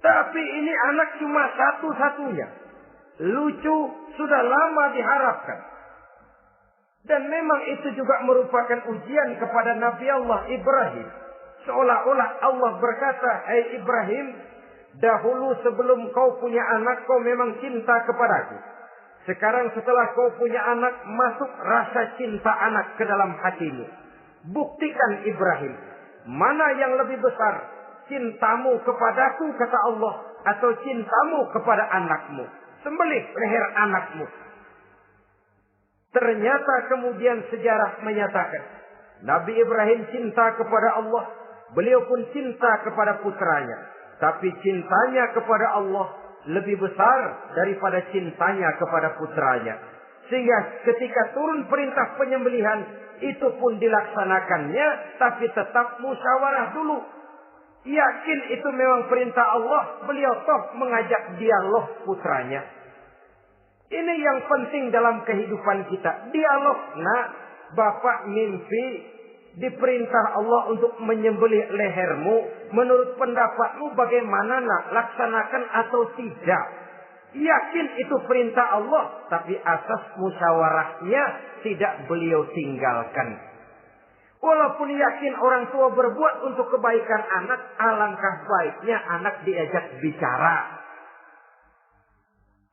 Tapi ini anak cuma satu-satunya. Lucu sudah lama diharapkan. Dan memang itu juga merupakan ujian kepada Nabi Allah Ibrahim. Seolah-olah Allah berkata, "Hai Ibrahim, dahulu sebelum kau punya anak, kau memang cinta kepadaku. Sekarang setelah kau punya anak, masuk rasa cinta anak ke dalam hatimu. Buktikan Ibrahim, mana yang lebih besar? Cintamu kepadaku, kata Allah, atau cintamu kepada anakmu? Sembelih leher anakmu." Ternyata kemudian sejarah menyatakan, Nabi Ibrahim cinta kepada Allah, beliau pun cinta kepada putranya. Tapi cintanya kepada Allah lebih besar daripada cintanya kepada putranya. Sehingga ketika turun perintah penyembelihan, itu pun dilaksanakannya, tapi tetap musyawarah dulu. Yakin itu memang perintah Allah, beliau toh mengajak dialog putranya. Ini yang penting dalam kehidupan kita. Dialog. Nah, bapak mimpi diperintah Allah untuk menyembelih lehermu. Menurut pendapatmu bagaimana nak? Laksanakan atau tidak? Yakin itu perintah Allah. Tapi asas musyawarahnya tidak beliau tinggalkan. Walaupun yakin orang tua berbuat untuk kebaikan anak, alangkah baiknya anak diajak bicara.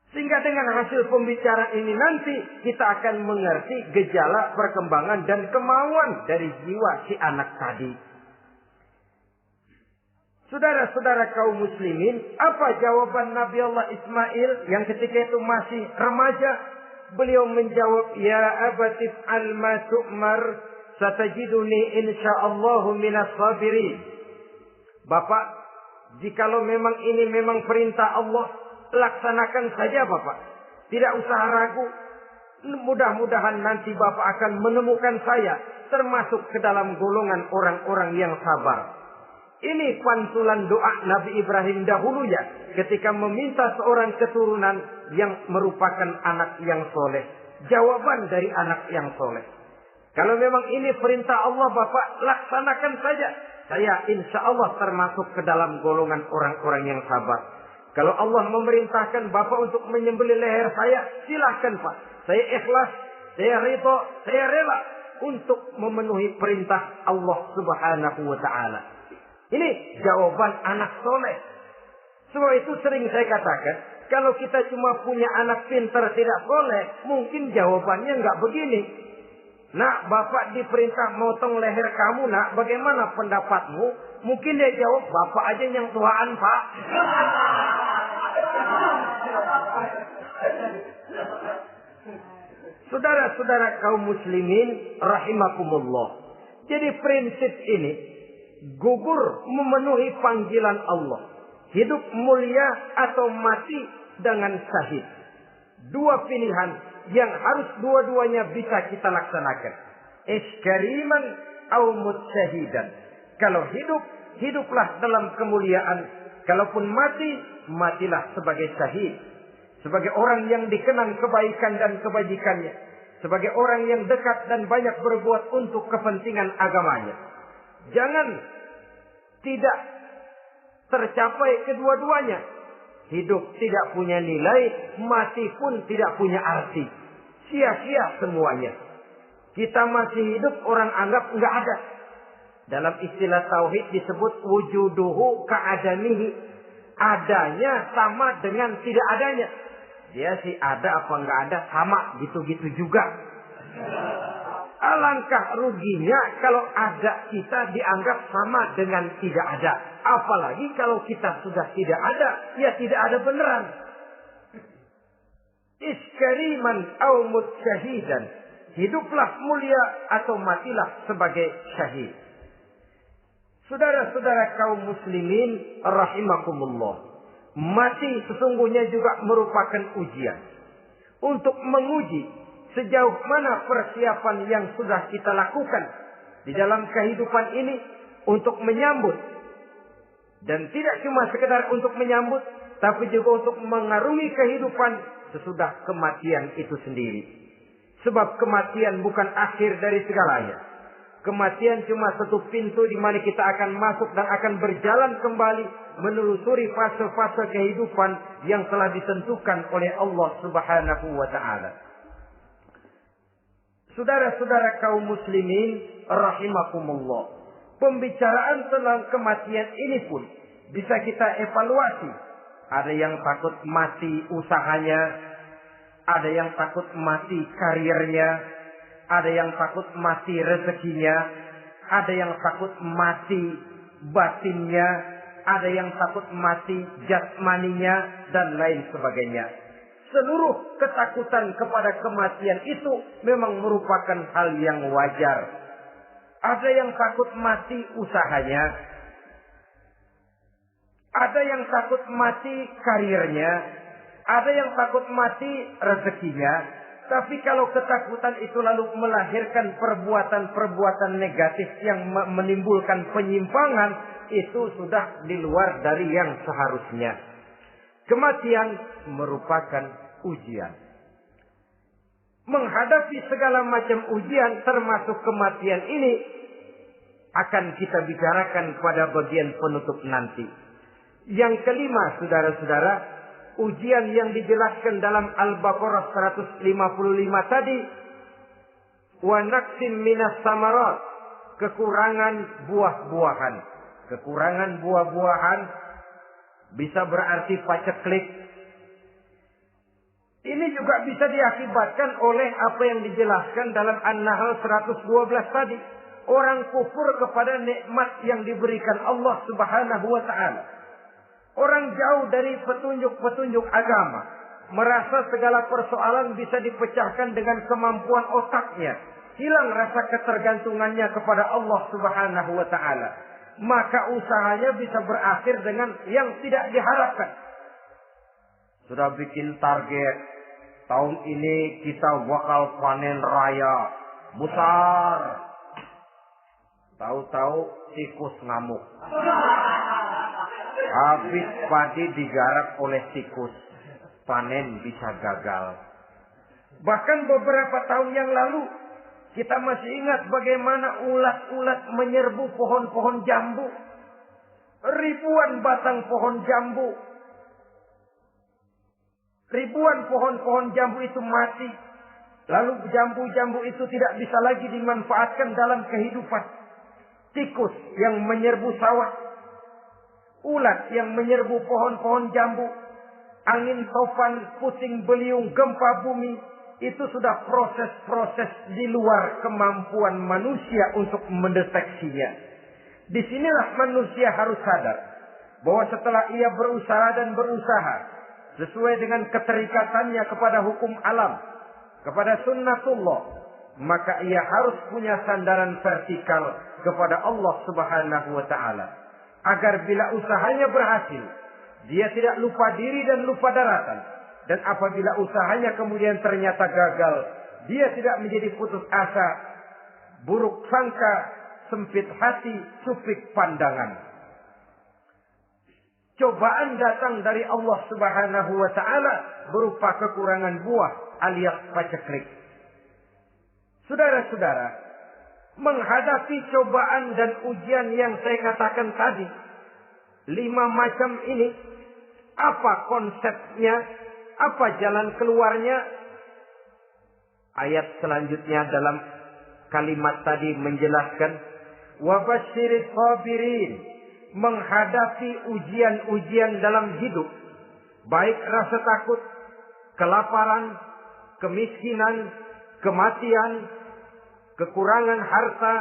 Sehingga dengan hasil pembicaraan ini nanti kita akan mengerti gejala perkembangan dan kemauan dari jiwa si anak tadi. Saudara-saudara kaum muslimin, apa jawaban Nabi Allah Ismail yang ketika itu masih remaja? Beliau menjawab, "Ya abatif al-ma tu'mar, satajiduni insyaallahu minas sabirin." Bapak, jikalau memang ini memang perintah Allah, laksanakan saja Bapak. Tidak usah ragu. Mudah-mudahan nanti Bapak akan menemukan saya termasuk ke dalam golongan orang-orang yang sabar. Ini pantulan doa Nabi Ibrahim dahulu ya, ketika meminta seorang keturunan yang merupakan anak yang soleh. Jawaban dari anak yang soleh. Kalau memang ini perintah Allah Bapak, laksanakan saja. Saya insya Allah termasuk ke dalam golongan orang-orang yang sabar. Kalau Allah memerintahkan Bapak untuk menyembelih leher saya, silahkan Pak. Saya ikhlas, saya ridho, saya rela untuk memenuhi perintah Allah Subhanahu wa Ta'ala. Ini jawaban anak soleh. Sebab itu sering saya katakan, kalau kita cuma punya anak pintar tidak soleh, mungkin jawabannya nggak begini. Nak, Bapak diperintah motong leher kamu, nak, bagaimana pendapatmu? Mungkin dia jawab, Bapak aja yang tuaan, Pak. Saudara-saudara kaum muslimin rahimakumullah. Jadi prinsip ini gugur memenuhi panggilan Allah. Hidup mulia atau mati dengan syahid. Dua pilihan yang harus dua-duanya bisa kita laksanakan. Iskariman au mutsyahidan. Kalau hidup, hiduplah dalam kemuliaan. Kalaupun mati, matilah sebagai syahid. Sebagai orang yang dikenang kebaikan dan kebajikannya. Sebagai orang yang dekat dan banyak berbuat untuk kepentingan agamanya. Jangan tidak tercapai kedua-duanya. Hidup tidak punya nilai, mati pun tidak punya arti. Sia-sia semuanya. Kita masih hidup, orang anggap enggak ada. Dalam istilah tauhid disebut wujuduhu ka'adamihi. Adanya sama dengan tidak adanya. Dia sih ada apa enggak ada, sama gitu-gitu juga. Alangkah ruginya kalau ada kita dianggap sama dengan tidak ada. Apalagi kalau kita sudah tidak ada, ya tidak ada beneran. Iskariman au mutsyahidan. Hiduplah mulia atau matilah sebagai syahid. Saudara-saudara kaum muslimin rahimakumullah. Mati sesungguhnya juga merupakan ujian. untuk menguji sejauh mana persiapan yang sudah kita lakukan di dalam kehidupan ini untuk menyambut. Dan tidak cuma sekedar untuk menyambut, tapi juga untuk mengarungi kehidupan sesudah kematian itu sendiri. Sebab kematian bukan akhir dari segalanya. Kematian cuma satu pintu di mana kita akan masuk dan akan berjalan kembali menelusuri fase-fase kehidupan yang telah ditentukan oleh Allah Subhanahu wa taala. Saudara-saudara kaum muslimin rahimakumullah. Pembicaraan tentang kematian ini pun bisa kita evaluasi. Ada yang takut mati usahanya, ada yang takut mati karirnya, ada yang takut mati rezekinya, ada yang takut mati batinnya, ada yang takut mati jasmaninya, dan lain sebagainya. Seluruh ketakutan kepada kematian itu memang merupakan hal yang wajar. Ada yang takut mati usahanya, ada yang takut mati karirnya, ada yang takut mati rezekinya. Tapi kalau ketakutan itu lalu melahirkan perbuatan-perbuatan negatif yang menimbulkan penyimpangan, itu sudah di luar dari yang seharusnya. Kematian merupakan ujian. Menghadapi segala macam ujian termasuk kematian ini akan kita bicarakan pada bagian penutup nanti. Yang kelima, saudara-saudara, ujian yang dijelaskan dalam Al-Baqarah 155 tadi, wa naqsim minas samarat, kekurangan buah-buahan. Kekurangan buah-buahan bisa berarti paceklik. Ini juga bisa diakibatkan oleh apa yang dijelaskan dalam An-Nahl 112 tadi. Orang kufur kepada nikmat yang diberikan Allah Subhanahu wa taala. Orang jauh dari petunjuk-petunjuk agama, merasa segala persoalan bisa dipecahkan dengan kemampuan otaknya. Hilang rasa ketergantungannya kepada Allah Subhanahu wa taala. Maka usahanya bisa berakhir dengan yang tidak diharapkan. Sudah bikin target, tahun ini kita bakal panen raya besar. Tahu-tahu tikus ngamuk. Habis padi digarap oleh tikus, panen bisa gagal. Bahkan beberapa tahun yang lalu, kita masih ingat bagaimana ulat-ulat menyerbu pohon-pohon jambu. Ribuan batang pohon jambu. Ribuan pohon-pohon jambu itu mati. Lalu jambu-jambu itu tidak bisa lagi dimanfaatkan dalam kehidupan. Tikus yang menyerbu sawah. Ulat yang menyerbu pohon-pohon jambu. Angin topan, puting beliung, gempa bumi. Itu sudah proses-proses di luar kemampuan manusia untuk mendeteksinya. Disinilah manusia harus sadar bahwa setelah ia berusaha dan berusaha sesuai dengan keterikatannya kepada hukum alam, kepada sunnatullah, maka ia harus punya sandaran vertikal kepada Allah Subhanahu wa taala. Agar bila usahanya berhasil, dia tidak lupa diri dan lupa daratan. Dan apabila usahanya kemudian ternyata gagal, dia tidak menjadi putus asa, buruk sangka, sempit hati, sempit pandangan. Cobaan datang dari Allah Subhanahu wa taala berupa kekurangan buah alias paceklik. Saudara-saudara, menghadapi cobaan dan ujian yang saya katakan tadi, 5 macam ini, apa konsepnya? Apa jalan keluarnya? Ayat selanjutnya dalam kalimat tadi menjelaskan, wa basyiris sabirin, menghadapi ujian-ujian dalam hidup, baik rasa takut, kelaparan, kemiskinan, kematian, kekurangan harta,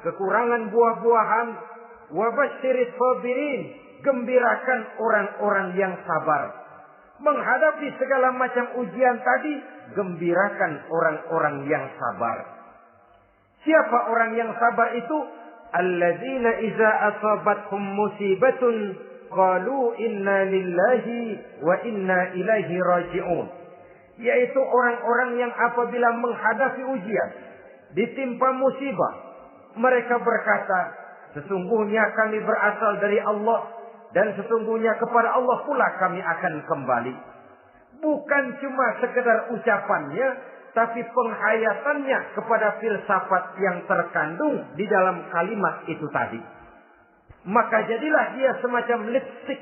kekurangan buah-buahan. Wa basyiris sabirin, gembirakan orang-orang yang sabar. Menghadapi segala macam ujian tadi, gembirakan orang-orang yang sabar. Siapa orang yang sabar itu? Alladzina iza asabathum musibatun qalu inna lillahi wa inna ilaihi raji'un. Yaitu orang-orang yang apabila menghadapi ujian, ditimpa musibah, mereka berkata, sesungguhnya kami berasal dari Allah dan sesungguhnya kepada Allah pula kami akan kembali. Bukan cuma sekedar ucapannya, tapi penghayatannya kepada filsafat yang terkandung di dalam kalimat itu tadi. Maka jadilah dia semacam lipstick,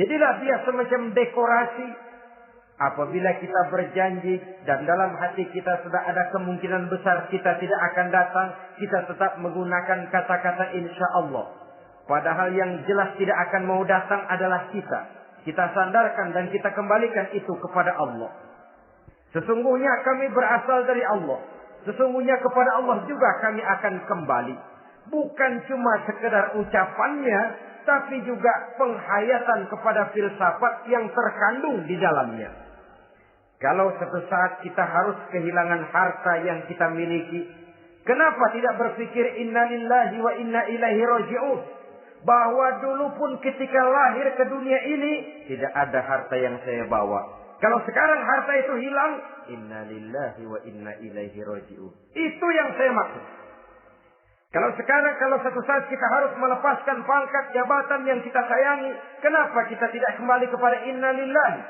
jadilah dia semacam dekorasi. Apabila kita berjanji dan dalam hati kita sudah ada kemungkinan besar kita tidak akan datang, kita tetap menggunakan kata-kata insya Allah. Padahal yang jelas tidak akan mau datang adalah kita. Kita sandarkan dan kita kembalikan itu kepada Allah. Sesungguhnya kami berasal dari Allah. Sesungguhnya kepada Allah juga kami akan kembali. Bukan cuma sekedar ucapannya, tapi juga penghayatan kepada filsafat yang terkandung di dalamnya. Kalau suatu saat kita harus kehilangan harta yang kita miliki, kenapa tidak berpikir inna lillahi wa inna ilaihi raji'un? Bahwa dulu pun ketika lahir ke dunia ini, tidak ada harta yang saya bawa. Kalau sekarang harta itu hilang, inna lillahi wa inna ilaihi raji'un. Itu yang saya maksud. Kalau satu saat kita harus melepaskan pangkat jabatan yang kita sayangi, kenapa kita tidak kembali kepada inna lillahi?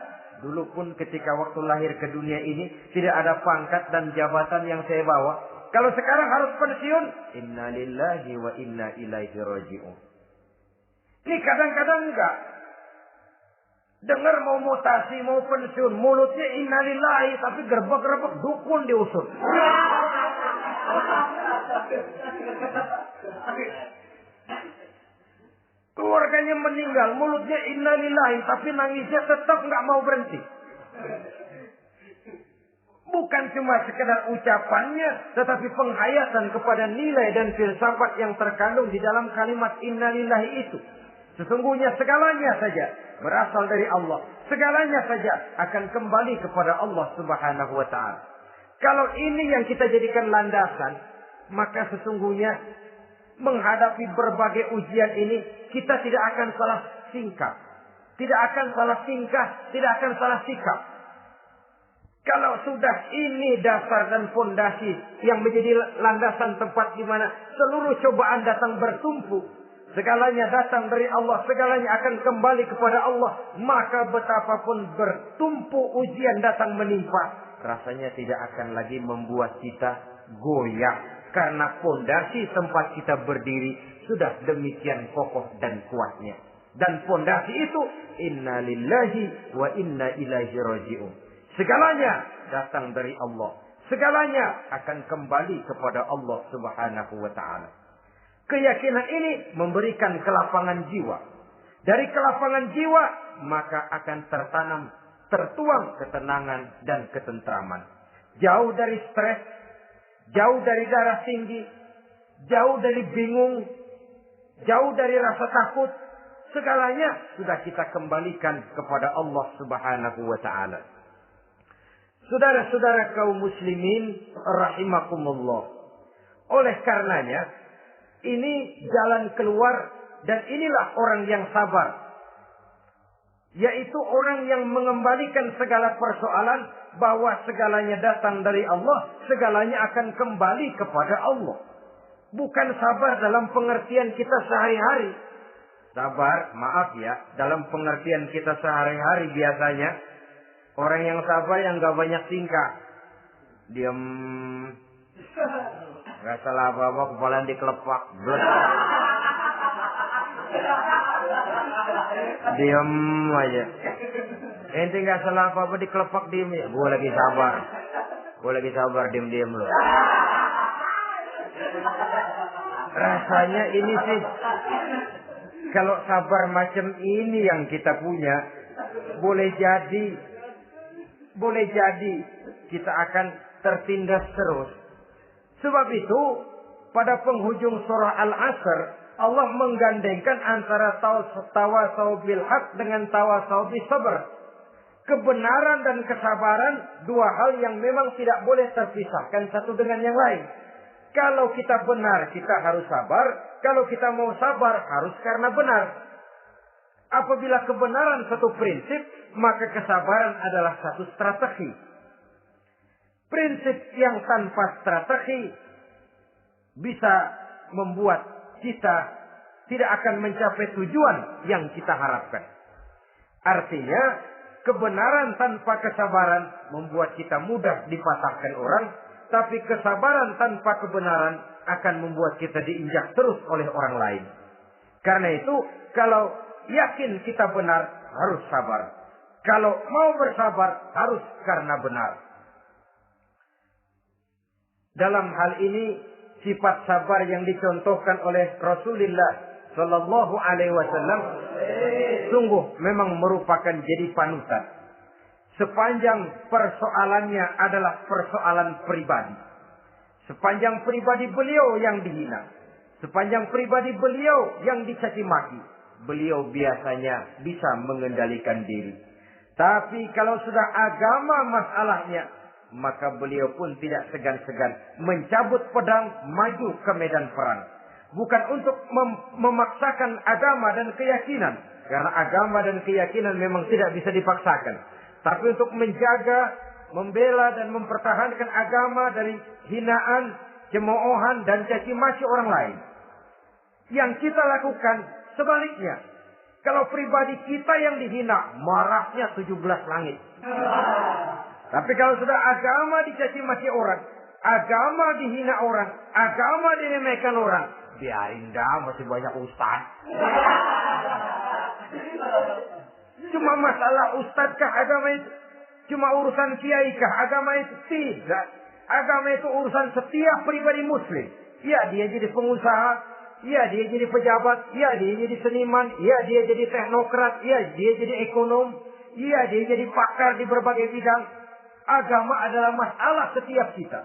Dulu pun ketika waktu lahir ke dunia ini, tidak ada pangkat dan jabatan yang saya bawa. Kalau sekarang harus pensiun, inna lillahi wa inna ilaihi raji'un. Ini kadang-kadang enggak. Dengar mau mutasi, mau pensiun, mulutnya inna lillahi, tapi gerbek-gerbek dukun diusut. Keluarganya meninggal, mulutnya innalillahi, tapi nangisnya tetap nggak mau berhenti. Bukan cuma sekedar ucapannya, tetapi penghayatan kepada nilai dan filsafat yang terkandung di dalam kalimat innalillahi itu. Sesungguhnya segalanya saja berasal dari Allah. Segalanya saja akan kembali kepada Allah Subhanahu wa ta'ala. Kalau ini yang kita jadikan landasan, maka sesungguhnya menghadapi berbagai ujian ini, kita tidak akan salah singkap. Tidak akan salah tingkah, tidak akan salah sikap. Kalau sudah ini dasar dan fondasi yang menjadi landasan tempat di mana seluruh cobaan datang bertumpu, segalanya datang dari Allah, segalanya akan kembali kepada Allah, maka betapapun bertumpu ujian datang menimpa, rasanya tidak akan lagi membuat kita goyah. Karena fondasi tempat kita berdiri sudah demikian kokoh dan kuatnya. Dan fondasi itu inna lillahi wa inna ilaihi raji'un. Segalanya datang dari Allah. Segalanya akan kembali kepada Allah Subhanahu wa ta'ala. Keyakinan ini memberikan kelapangan jiwa. Dari kelapangan jiwa maka akan tertuang ketenangan dan ketentraman. Jauh dari stres, jauh dari darah tinggi, jauh dari bingung, jauh dari rasa takut, segalanya sudah kita kembalikan kepada Allah Subhanahu wa ta'ala. Saudara-saudara kaum muslimin rahimakumullah. Oleh karenanya, ini jalan keluar dan inilah orang yang sabar. Yaitu orang yang mengembalikan segala persoalan bahwa segalanya datang dari Allah, segalanya akan kembali kepada Allah. Bukan sabar dalam pengertian kita sehari-hari. Sabar, maaf ya, dalam pengertian kita sehari-hari biasanya orang yang sabar yang gak banyak tingkah. Diam, gak salah apa-apa, kepala dikelepak. Diam aja. Ente nggak salah apa-apa dikelepak diem ya. Gue lagi sabar, diem loh. Rasanya ini sih, kalau sabar macam ini yang kita punya, boleh jadi kita akan tertindas terus. Sebab itu pada penghujung surah Al-Asr, Allah menggandengkan antara tawasau bil haq dengan tawasau bis sabr. Kebenaran dan kesabaran, dua hal yang memang tidak boleh terpisahkan satu dengan yang lain. Kalau kita benar, kita harus sabar. Kalau kita mau sabar, harus karena benar. Apabila kebenaran satu prinsip, maka kesabaran adalah satu strategi. Prinsip yang tanpa strategi bisa membuat kita tidak akan mencapai tujuan yang kita harapkan. Artinya, kebenaran tanpa kesabaran membuat kita mudah dipatahkan orang, tapi kesabaran tanpa kebenaran akan membuat kita diinjak terus oleh orang lain. Karena itu, kalau yakin kita benar, harus sabar. Kalau mau bersabar, harus karena benar. Dalam hal ini, sifat sabar yang dicontohkan oleh Rasulullah Sallallahu Alaihi Wasallam sungguh memang merupakan jadi panutan. Sepanjang persoalannya adalah persoalan pribadi. Sepanjang pribadi beliau yang dihina, sepanjang pribadi beliau yang dicaci maki, beliau biasanya bisa mengendalikan diri. Tapi kalau sudah agama masalahnya, maka beliau pun tidak segan-segan mencabut pedang, maju ke medan perang. Bukan untuk memaksakan agama dan keyakinan, karena agama dan keyakinan memang tidak bisa dipaksakan. Tapi untuk menjaga, membela dan mempertahankan agama dari hinaan, cemoohan dan caci maki orang lain. Yang kita lakukan sebaliknya. Kalau pribadi kita yang dihina, marahnya 17 langit. Tapi kalau sudah agama dicaci maki orang, agama dihina orang, agama diremehkan orang, biarin dah, masih banyak ustaz. Cuma masalah ustazkah agama itu? Cuma urusan kiaikah agama itu? Tidak. Agama itu urusan setiap pribadi muslim. Ya, dia jadi pengusaha. Ya, dia jadi pejabat. Ya, dia jadi seniman. Ya, dia jadi teknokrat. Ya, dia jadi ekonom. Ya, dia jadi pakar di berbagai bidang. Agama adalah masalah setiap kita.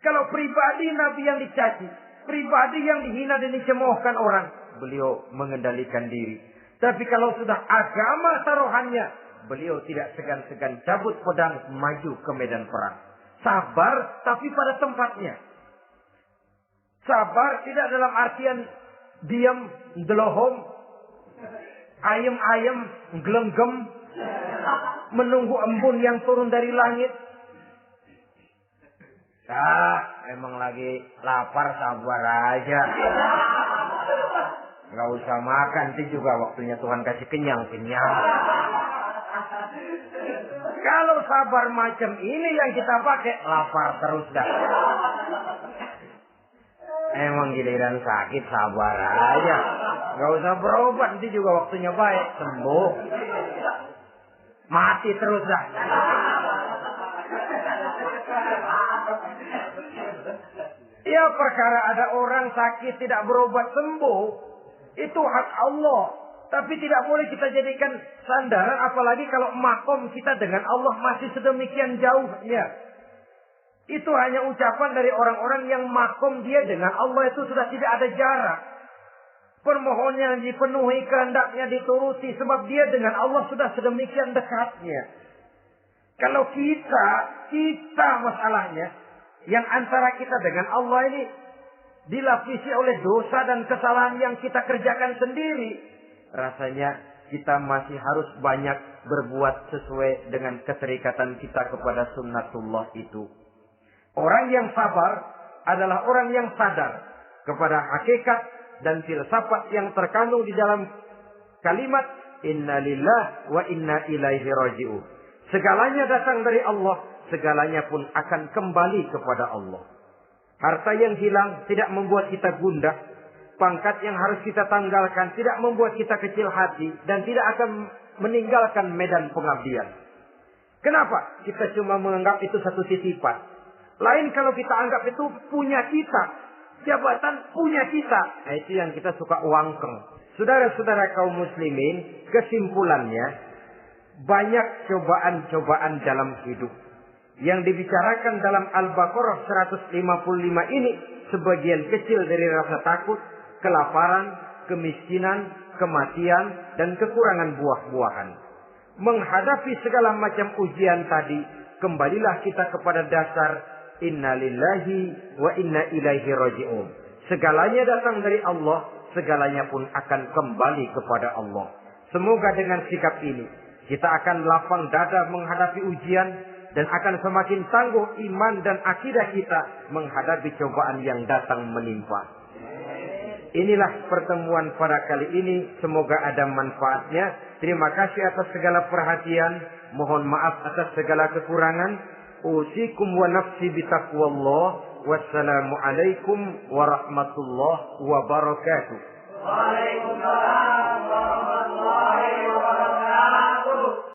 Kalau pribadi Nabi yang dicaci, pribadi yang dihina dan dicemoohkan orang, beliau mengendalikan diri. Tapi kalau sudah agama taruhannya, beliau tidak segan-segan cabut pedang, maju ke medan perang. Sabar, tapi pada tempatnya. Sabar tidak dalam artian diam, delohom, ayem-ayem, gelenggem, menunggu embun yang turun dari langit. Emang lagi lapar, sabar aja. Nggak usah makan, nanti juga waktunya Tuhan kasih kenyang-kenyang. Kalau sabar macam ini yang kita pakai, lapar terus dah. Emang giliran sakit, sabar aja. Nggak usah berobat, nanti juga waktunya baik, sembuh. Mati terus dah. Ya, perkara ada orang sakit tidak berobat sembuh, itu hak Allah. Tapi tidak boleh kita jadikan sandaran, apalagi kalau makom kita dengan Allah masih sedemikian jauhnya. Itu hanya ucapan dari orang-orang yang makom dia dengan Allah itu sudah tidak ada jarak. Permohonannya dipenuhi, kehendaknya dituruti, sebab dia dengan Allah sudah sedemikian dekatnya. Kalau kita masalahnya, yang antara kita dengan Allah ini dilapisi oleh dosa dan kesalahan yang kita kerjakan sendiri, rasanya kita masih harus banyak berbuat sesuai dengan keterikatan kita kepada sunnatullah itu. Orang yang sabar adalah orang yang sadar kepada hakikat dan filsafat yang terkandung di dalam kalimat inna lillah wa inna ilaihi raji'un. Segalanya datang dari Allah, segalanya pun akan kembali kepada Allah. Harta yang hilang tidak membuat kita gundah. Pangkat yang harus kita tanggalkan tidak membuat kita kecil hati dan tidak akan meninggalkan medan pengabdian. Kenapa? Kita cuma menganggap itu satu titipan. Lain kalau kita anggap itu punya kita. Jabatan punya kita. Nah, itu yang kita suka uangkeng. Saudara-saudara kaum muslimin, kesimpulannya, banyak cobaan-cobaan dalam hidup. Yang dibicarakan dalam Al-Baqarah 155 ini, sebagian kecil dari rasa takut, kelaparan, kemiskinan, kematian, dan kekurangan buah-buahan. Menghadapi segala macam ujian tadi, kembalilah kita kepada dasar inna lillahi wa inna ilaihi raji'un. Segalanya datang dari Allah, segalanya pun akan kembali kepada Allah. Semoga dengan sikap ini kita akan lapang dada menghadapi ujian dan akan semakin tangguh iman dan akidah kita menghadapi cobaan yang datang menimpa. Inilah pertemuan pada kali ini. Semoga ada manfaatnya. Terima kasih atas segala perhatian. Mohon maaf atas segala kekurangan. Usikum wa nafsi bitaqwallah. Wassalamualaikum warahmatullahi wabarakatuh.